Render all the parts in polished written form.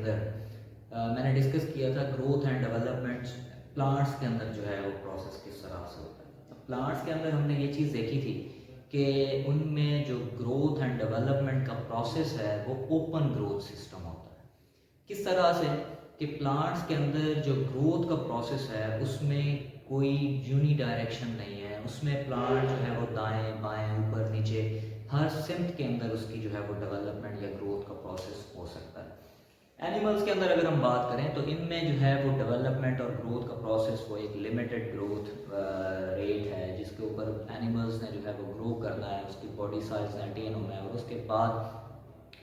अंदर मैंने डिस्कस किया था ग्रोथ एंड डेवलपमेंट प्लांट्स के अंदर जो है वो प्रोसेस किस तरह से होता है। प्लांट्स के अंदर हमने ये चीज़ देखी थी कि उनमें जो ग्रोथ एंड डेवलपमेंट का प्रोसेस है वो ओपन ग्रोथ सिस्टम होता है। किस तरह से कि प्लांट्स के अंदर जो ग्रोथ का प्रोसेस है उसमें कोई यूनी डायरेक्शन नहीं है, उसमें प्लांट जो है वो दाएं बाएं ऊपर नीचे हर सिमत के अंदर उसकी जो है वो डेवलपमेंट या ग्रोथ का प्रोसेस हो सकता है। एनिमल्स के अंदर अगर हम बात करें तो इनमें जो है वो डेवलपमेंट और ग्रोथ का प्रोसेस वो एक लिमिटेड ग्रोथ रेट है जिसके ऊपर एनिमल्स ने जो है वो ग्रो करना है, उसकी बॉडी साइज अटेन होना है और उसके बाद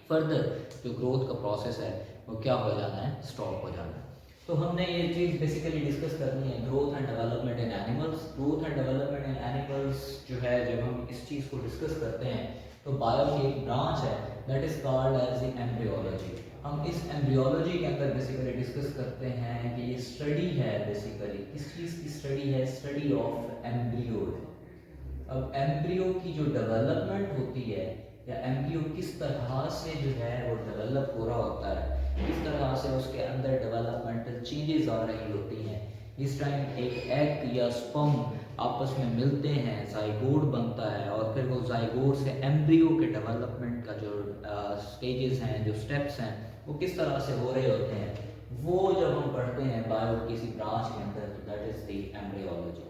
फर्दर जो ग्रोथ का प्रोसेस है वो क्या हो जाना है, स्टॉप हो जाना है। तो हमने ये चीज़ बेसिकली डिस्कस करनी है, growth and development in animals. Growth and development in animals जो है जब हम इस चीज़ को डिस्कस करते हैं तो बायो की एक ब्रांच है that is called as the embryology. हम इस एम्ब्रियोलॉजी के अंदर बेसिकली डिस्कस करते हैं कि ये स्टडी है, बेसिकली किस चीज़ की स्टडी है, स्टडी ऑफ एम्ब्रियो। अब एम्ब्रियो की जो डेवलपमेंट होती है या एम्ब्रियो किस तरह से जो है वो डेवलप हो रहा होता है, किस तरह से उसके अंदर डेवलपमेंटल चेंजेस आ रही होती हैं। इस टाइम एक एग या स्पर्म आपस में मिलते हैं, जाइगोट बनता है और फिर वो जाइगोट से एम्ब्रियो के डेवलपमेंट का जो स्टेजेस हैं, जो स्टेप्स हैं, वो किस तरह से हो रहे होते हैं, वो जब हम पढ़ते हैं बायो किसी ब्रांच के अंदर तो दैट इज द एम्ब्रियोलॉजी।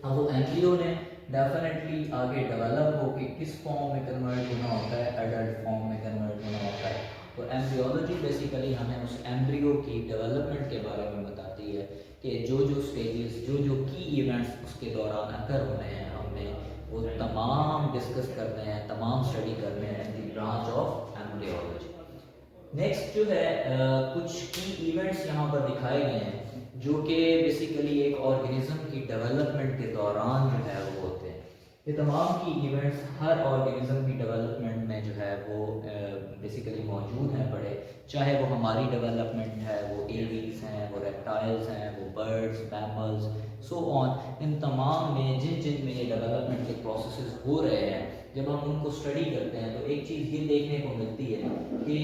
अब वो एम्ब्रियो ने डेफिनेटली आगे डेवलप होकर किस फॉर्म में कन्वर्ट होना होता है, एडल्ट फॉर्म में कन्वर्ट होना होता है। तो एम्ब्रियोलॉजी बेसिकली हमें उस एम्ब्रियो की डेवलपमेंट के बारे में बताती है कि जो जो स्टेजेस, जो जो की इवेंट्स उसके दौरान अकर होने हैं, हमने वो तमाम डिस्कस करने हैं, तमाम स्टडी करने हैं in the branch of embryology. Next जो है कुछ की इवेंट्स यहाँ पर दिखाए गए हैं जो कि बेसिकली एक ऑर्गेनिज्म की डेवलपमेंट के दौरान जो है वो होते हैं। ये तमाम की इवेंट्स हर ऑर्गेनिज्म की डेवलपमेंट में जो है वो बेसिकली मौजूद हैं पड़े, चाहे वो हमारी डेवलपमेंट है, वो एविड्स हैं, वो रेप्टाइल्स हैं, वो बर्ड्स, मैमल्स, सो ऑन। इन तमाम में जिन जिन में ये डेवलपमेंट के प्रोसेसेस हो रहे हैं, जब हम उनको स्टडी करते हैं तो एक चीज़ ये देखने को मिलती है कि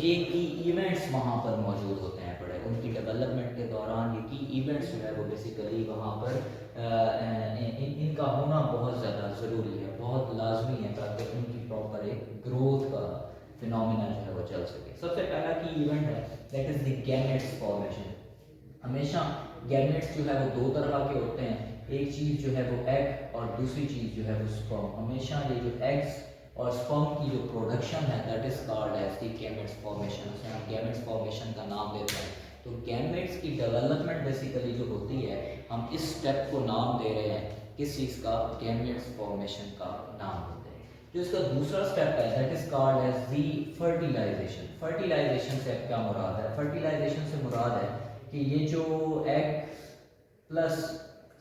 ये की इवेंट्स वहाँ पर मौजूद होते हैं पड़े। उनकी डेवलपमेंट के दौरान ये की इवेंट्स जो है वो बेसिकली वहाँ पर इनका होना बहुत ज़्यादा ज़रूरी है, बहुत लाजमी है ताकि उनकी प्रॉपर एक ग्रोथ का फिनोमिना जो है वो चल सके। सबसे पहला की इवेंट है that is the gametes formation. हमेशा गैमेट्स जो है वो दो तरह के होते हैं, एक चीज़ जो है वो एग और दूसरी चीज़ जो है वो स्पर्म। हमेशा ये जो एग्स और स्पर्म की जो प्रोडक्शन है that is called as the gametes formation, उसे हम गैमेट्स फॉर्मेशन का नाम देते हैं। तो गैमेट्स की डेवलपमेंट बेसिकली जो होती है, हम इस स्टेप को नाम दे रहे हैं किस चीज़ का, गैमेट्स फॉर्मेशन का नाम देते हैं। जो इसका दूसरा स्टेप है that is called as the fertilization. Fertilization से क्या मुराद है? फर्टिलाइजेशन से मुराद है कि ये जो एग प्लस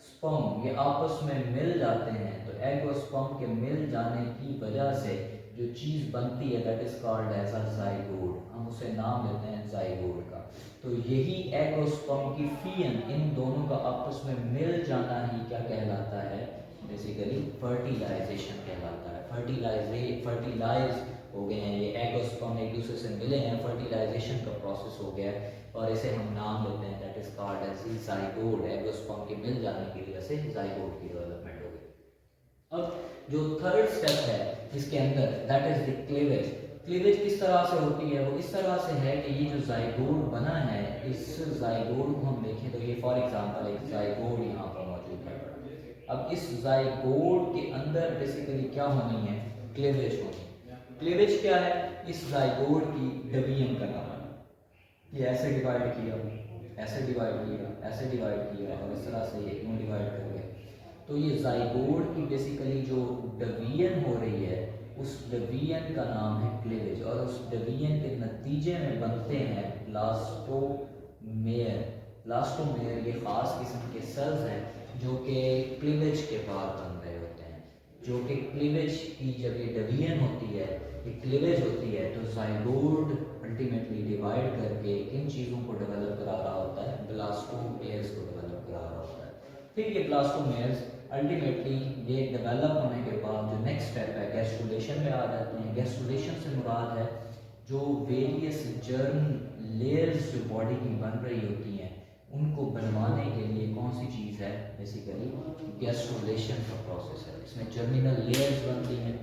स्पर्म ये आपस में मिल जाते हैं, तो एग और स्पर्म के मिल जाने की वजह से जो चीज़ बनती है that is called as a zygote. हम उसे नाम देते हैं जाइगोट का। तो यही एग और स्पर्म की फ्यूजन, इन दोनों का आपस में मिल जाना ही क्या कहलाता है, बेसिकली फर्टिलाइजेशन कहलाता है। फर्टिलाइज हो गए हैं ये एग और स्पर्म, एक दूसरे से मिले हैं, फर्टिलाइजेशन का प्रोसेस हो गया है और इसे हम नाम देते हैं that is called as zygote. Egg और स्पर्म के मिल जाने की वजह से जाइगोट की डेवलपमेंट हो गई। अब जो थर्ड स्टेप है इसके अंदर that is the cleavage. Cleavage किस तरह से होती है? वो इस तरह से है कि ये जो जाइगोट बना है, इस जाइगोट को हम देखें तो ये फॉर एग्जांपल एक जाइगोट यहाँ पर मौजूद है। अब इस जाइगोट के अंदर बेसिकली क्या होनी है, क्लीवेज होनी है। क्लीवेज क्या है? इस जाइगोट की डिवीजन का नाम है। ये ऐसे डिवाइड किया, ऐसे डिवाइड किया, ऐसे डिवाइड किया और इस तरह से ये यूं डिवाइड कर गया। तो ये जाइगोट की बेसिकली जो डिवीजन हो रही है, उस डिवीजन का नाम है क्लीवेज और उस डिवीजन के नतीजे में बनते हैं ब्लास्टोमेयर। ब्लास्टोमेयर ये खास किस्म के सेल्स हैं जो कि क्लीवेज के बाद बन रहे होते हैं, जो कि क्लीवेज की जब ये डिवीजन होती है, ये क्लीवेज होती है, तो जाइगोट अल्टीमेटली डिवाइड करके इन चीज़ों को डेवलप करा रहा होता है, ब्लास्टोमेयर्स को डेवलप करा रहा होता है। फिर ये ब्लास्टोमेयर्स अल्टीमेटली ये डेवलप होने के बाद जो नेक्स्ट स्टेप है गैस्ट्रुलेशन में आ जाते हैं। गैस्ट्रुलेशन से मुराद है जो वेरियस जर्म लेयर्स जो बॉडी की बन रही होती हैं उनको बनवाने के लिए कौन सी चीज़ है, बेसिकली गैस्ट्रुलेशन का प्रोसेस है। इसमें जर्मिनल लेयर्स बनती हैं।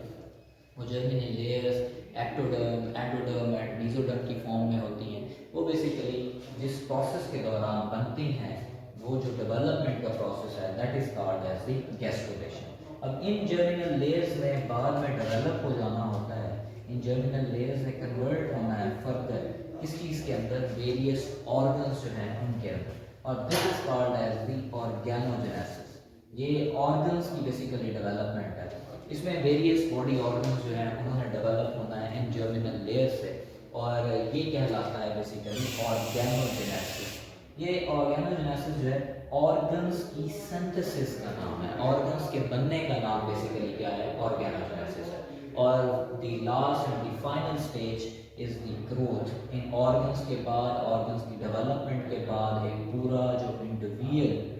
वो germinal layers ectoderm, endoderm and mesoderm की फॉर्म में होती हैं। वो बेसिकली जिस प्रोसेस के दौरान बनती हैं, वो जो डेवलपमेंट का प्रोसेस है, that is called as the gastrulation. अब इन जर्मिनल लेयर्स में बाद में डेवलप हो जाना होता है, इन जर्मिनल लेयर्स में कन्वर्ट होना है फर्दर किस चीज़ के अंदर, वेरियस ऑर्गन्स जो हैं उनके अंदर, और this is called as the organogenesis. ये ऑर्गन्स की बेसिकली डेवलपमेंट है। इसमें वेरियस बॉडी ऑर्गन्स जो हैं उन्होंने डेवलप होना है इन जर्मिनल लेयर से, और ये कहलाता है बेसिकली ऑर्गेनोजेनेसिस। ये ऑर्गेनोजेनेसिस जो है ऑर्गन्स की सिंथेसिस का नाम है, ऑर्गन्स के बनने का नाम बेसिकली क्या है, ऑर्गेनोजेनेसिस है। और the last and the final stage is the growth. In organs के बाद, ऑर्गन्स की डेवलपमेंट के बाद एक पूरा जो इंडिविजुअल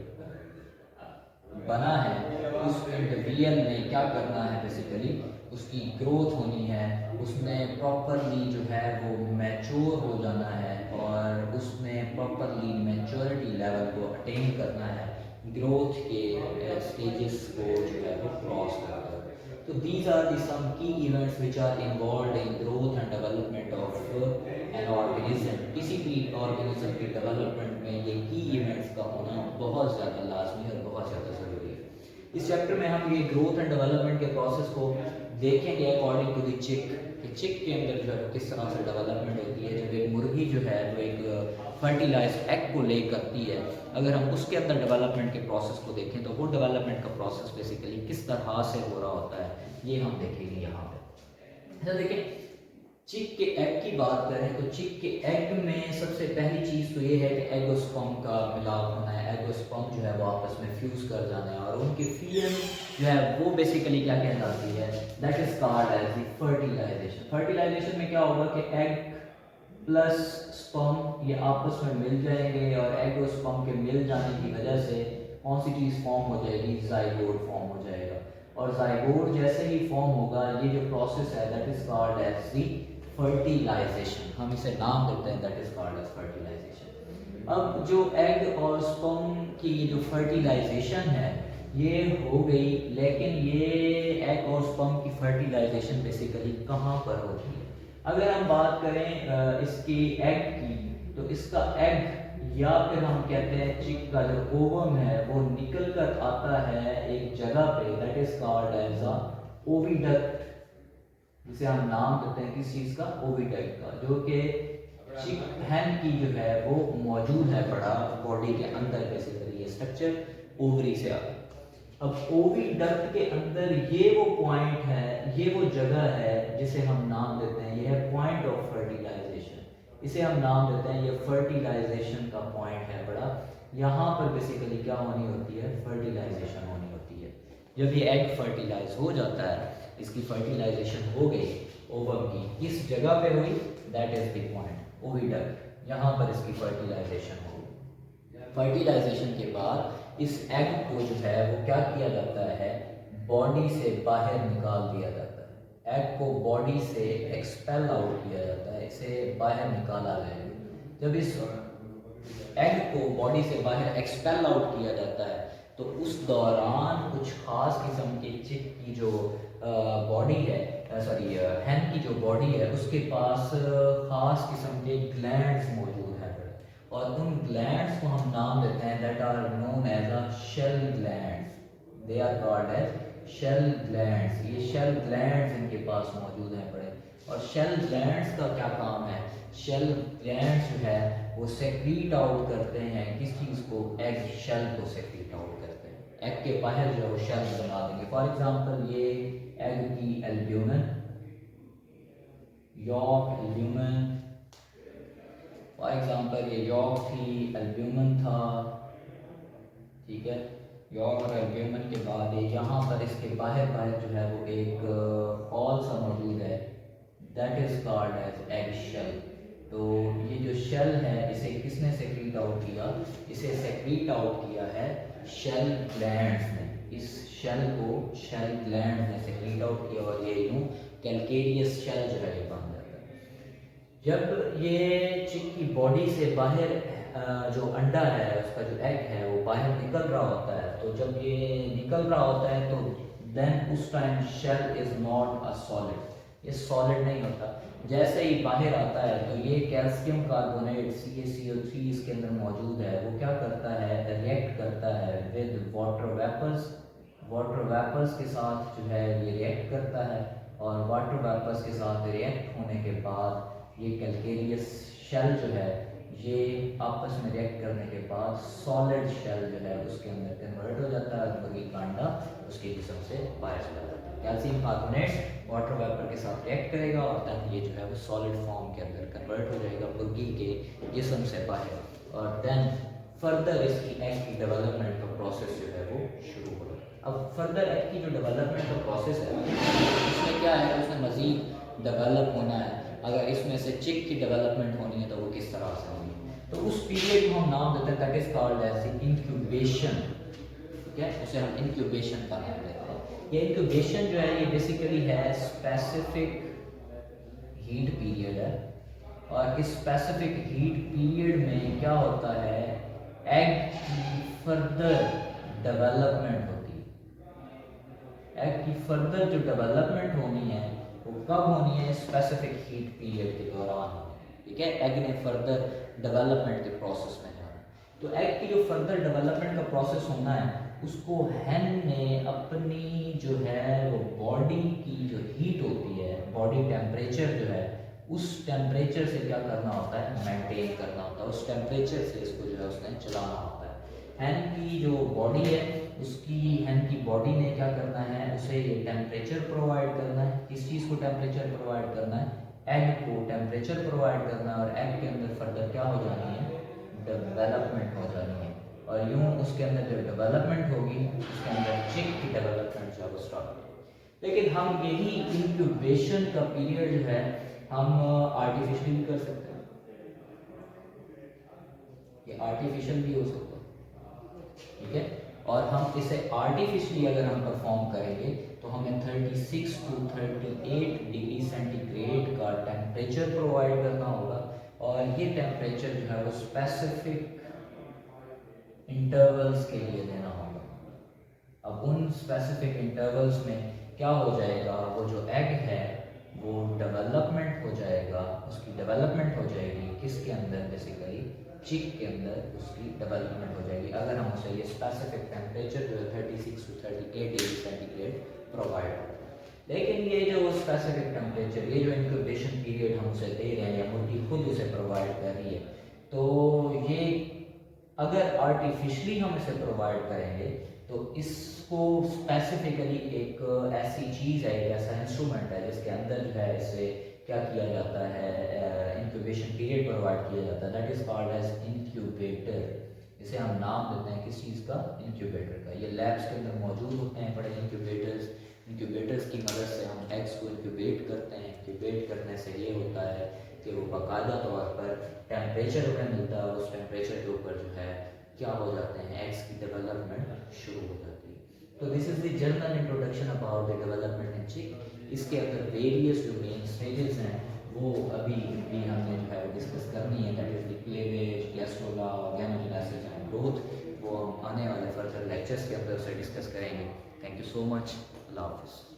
बना है, उस इंडिविजुअल ने क्या करना है, बेसिकली उसकी ग्रोथ होनी है, उसने प्रॉपरली जो है वो मैच्योर हो जाना है, और उसने प्रॉपरली मैच्योरिटी लेवल को अटेन करना है, ग्रोथ के स्टेजेस को जो है वो क्रॉस करना है। तो these are the some key events which are involve in growth and development of an organism. किसी भी ऑर्गेनिज्म की डेवलपमेंट में ये की इवेंट्स का होना बहुत ज़्यादा लाजमी और बहुत ज़्यादा ज़रूरी है। इस चैप्टर में हम ये ग्रोथ एंड डेवलपमेंट के प्रोसेस को देखेंगे अकॉर्डिंग टू द चिक, कि चिक के अंदर जो है किस तरह से डेवलपमेंट होती है। जब एक मुर्गी जो है वो एक फर्टिलाइज्ड एग को ले करती है, अगर हम उसके अंदर डेवलपमेंट के प्रोसेस को देखें तो वो डेवलपमेंट का प्रोसेस बेसिकली किस तरह से हो रहा होता है, ये हम देखेंगे यहाँ पे। अच्छा देखिए, चिक के एग की बात करें तो चिक के एग में सबसे पहली चीज़ तो ये है कि एग और स्पर्म का मिलाप होना है। एग और स्पर्म जो है वो आपस में फ्यूज़ कर जाना है, और उनकी फीलिंग जो है वो बेसिकली क्या कहलाती है, that is called as the fertilization. Fertilization में क्या होगा कि एग प्लस स्पर्म ये आपस में मिल जाएंगे, और एग और स्पर्म के मिल जाने की वजह से कौन सी चीज़ फॉर्म हो जाएगी, जाइगोट फॉर्म हो जाएगा। और जाइगोट जैसे ही फॉर्म होगा, ये जो प्रोसेस है that is called as the fertilization. हम इसे नाम देते हैं, that is called as fertilization. अब जो एग और स्पर्म की जो फर्टिलाइजेशन है ये हो गई, लेकिन ये एग और स्पर्म की फर्टिलाइजेशन बेसिकली कहाँ पर होती है। अगर हम बात करें इसकी एग की, तो इसका एग या फिर हम कहते हैं चिक का जो ओवम है वो निकल कर आता है एक जगह पे, that is called as a oviduct, जिसे हम नाम देते हैं किस चीज का, ओविडक्ट का, जो कि चिक हैन की जो है वो मौजूद है बड़ा बॉडी के अंदर, बेसिकली ये स्ट्रक्चर ओवरी से आता है। अब ओविडक्ट के अंदर ये वो पॉइंट है, ये वो जगह है जिसे हम नाम देते हैं, ये है पॉइंट ऑफ फर्टिलाइजेशन। इसे हम नाम देते हैं, ये फर्टिलाइजेशन का पॉइंट है बड़ा। यहाँ पर बेसिकली क्या होनी होती है, फर्टिलाइजेशन होनी होती है। जब ये एग फर्टिलाइज हो जाता है, इसकी फर्टिलाइजेशन हो गई ओवम की, किस जगह पे हुई, that is the point oviduct, यहाँ पर इसकी फर्टिलाइजेशन हो गई। फर्टिलाइजेशन के बाद इस एग को जो है वो क्या किया जाता है, बॉडी से बाहर निकाल दिया जाता है। एग को बॉडी से एक्सपेल आउट किया जाता है, इसे बाहर निकाला जाएगा। जब इस एग को बॉडी से बाहर एक्सपेल आउट किया जाता है, तो उस दौरान कुछ खास किस्म के चिक की जो बॉडी है, सॉरी हैन की जो बॉडी है, उसके पास खास किस्म के ग्लैंड्स मौजूद हैं, और उन ग्लैंड्स को हम नाम देते हैं, that are known as a shell glands. They are called as shell glands. ये शेल ग्लैंड्स इनके पास मौजूद हैं बड़े। और शेल ग्लैंड्स का क्या काम है, शेल ग्लैंड्स जो है वो सेक्रीट आउट करते हैं किस चीज़ को, एग शेल को सेक्रीट आउट करते हैं। एग के बाहर जो है वो शेल बना देंगे। फॉर एग्जांपल ये एग की albumin, yolk albumin, for example ये यॉक थी, एल्ब्यूमिन था, ठीक है। यॉक और एल्ब्यूमिन के बाद ये यहाँ पर इसके बाहर जो है वो एक हॉल सा मौजूद है, that is called as egg shell. तो ये जो शेल है इसे किसने सेक्रीट आउट किया, इसे सेक्रीट आउट किया है शेल ग्लैंड्स ने। इस शेल को शेल ग्लैंड्स ने सेक्रीट आउट किया, और ये यूँ कैल्केरियस शेल जो है बन जाता है। जब ये चिक की बॉडी से बाहर जो अंडा है, उसका जो एग है वो बाहर निकल रहा होता है, तो जब ये निकल रहा होता है तो देन उस time shell is not a solid, ये सॉलिड नहीं होता। जैसे ही बाहर आता है तो ये कैल्शियम कार्बोनेट CaCO3 इसके अंदर मौजूद है, वो क्या करता है, रिएक्ट करता है with water vapours, water vapours के साथ जो है ये रिएक्ट करता है, और वाटर वेपर्स के साथ रिएक्ट होने के बाद ये कैल्केरियस शेल जो है ये आपस में रिएक्ट करने के बाद सॉलिड शेल जो है उसके अंदर कन्वर्ट हो जाता है, मुर्गी का अंडा उसके जिस्म से बाहर चला जाता है। कैल्शियम कार्बोनेट वाटर वेपर के साथ रिएक्ट करेगा और तब ये जो है वो सॉलिड फॉर्म के अंदर कन्वर्ट हो जाएगा मुर्गी के जिस्म से बाहर, और देन फर्दर इसकी एग की डेवलपमेंट का प्रोसेस जो है वो शुरू होगा। अब फर्दर एग की जो डेवलपमेंट का प्रोसेस है उसमें क्या है, उसमें मज़ीद डेवलप होना है। अगर इसमें से चिक की डेवलपमेंट होनी है तो वो किस तरह से होनी है, तो उस पीरियड को हम नाम देते हैं that is called as incubation. ठीक है, उसे हम इंक्यूबेशन का नाम देते हैं। ये इंक्यूबेशन जो है ये बेसिकली है स्पेसिफिक हीट पीरियड है, और इस स्पेसिफिक हीट पीरियड में क्या होता है, एग की फर्दर डेवलपमेंट होती है। एग की फर्दर जो डेवलपमेंट होनी है वो कब होनी है, स्पेसिफिक हीट पीरियड के दौरान होनी है। ठीक है, एग ने फर्दर डेवलपमेंट के प्रोसेस में जाना, तो एग की जो फर्दर डेवलपमेंट का प्रोसेस होना है उसको हैन ने अपनी जो है वो बॉडी की जो हीट होती है, बॉडी टेम्परेचर जो है उस टेम्परेचर से क्या करना होता है, मेंटेन करना होता है, उस टेम्परेचर से इसको जो है उसने चलाना होता है। हैन की जो बॉडी है उसकी, हैन की बॉडी ने क्या करना है, उसे ये टेम्परेचर प्रोवाइड करना है। किस चीज़ को टेम्परेचर प्रोवाइड करना है, एग को टेम्परेचर प्रोवाइड करना है, और एग के अंदर फर्दर क्या हो जानी है, डेवलपमेंट हो जानी है, और यूं उसके अंदर जब डेवलपमेंट होगी उसके अंदर चिक की डेवलपमेंट जो है वो स्टार्ट होगी। लेकिन हम यही इंक्यूबेशन का पीरियड जो है हम आर्टिफिशियल भी कर सकते हैं, ये आर्टिफिशियल भी हो सकता है। ठीक है, और हम इसे आर्टिफिशियली अगर हम परफॉर्म करेंगे तो हमें 36 to 38 डिग्री सेंटीग्रेड का टेम्परेचर प्रोवाइड करना होगा, और ये टेम्परेचर जो है वो स्पेसिफिक इंटरवल्स के लिए देना होगा। अब उन स्पेसिफिक इंटरवल्स में क्या हो जाएगा, वो जो एग है वो डेवलपमेंट हो जाएगा, उसकी डेवलपमेंट हो जाएगी किसके अंदर, बेसिकली चिक के अंदर उसकी डेवलपमेंट हो जाएगी, अगर हम उसे ये स्पेसिफिक टेम्परेचर जो है 36 to 38 डिग्री सेंटीग्रेड प्रोवाइड करते हैं। लेकिन ये जो स्पेसिफिक टेम्परेचर, ये जो इंक्यूबेशन पीरियड हम उसे दे रहे हैं या मुर्गी खुद उसे प्रोवाइड कर रही है, तो ये अगर आर्टिफिशियली हम इसे प्रोवाइड करेंगे तो इसको स्पेसिफिकली एक ऐसी चीज़ है, एक ऐसा इंस्ट्रूमेंट है जिसके अंदर जो है इसे क्या किया जाता है, इंक्यूबेशन पीरियड प्रोवाइड किया जाता है, that is called as incubator. इसे हम नाम देते हैं किस चीज़ का, इंक्यूबेटर का। ये लैब्स के अंदर मौजूद होते हैं बड़े इंक्यूबेटर्स, इंक्यूबेटर्स की मदद से हम एग्स को इंक्यूबेट करते हैं। इंक्यूबेट करने से ये होता है कि वो बाकायदा तौर पर टेम्परेचर हमें मिलता है, उस टेम्परेचर के ऊपर जो है क्या हो जाते हैं, एग्स की डेवलपमेंट शुरू हो जाती है। तो this is the general introduction about the development in चिक। इसके अंदर वेरियस जो मेन स्टेजेस हैं वो अभी भी हमने जो है डिस्कस करनी है, that is the cleavage, gastrula, organogenesis and growth. वो हम आने वाले फर्दर लेक्चर्स के अंदर उसे डिस्कस करेंगे। थैंक यू सो मच, अल्लाह हाफिज़।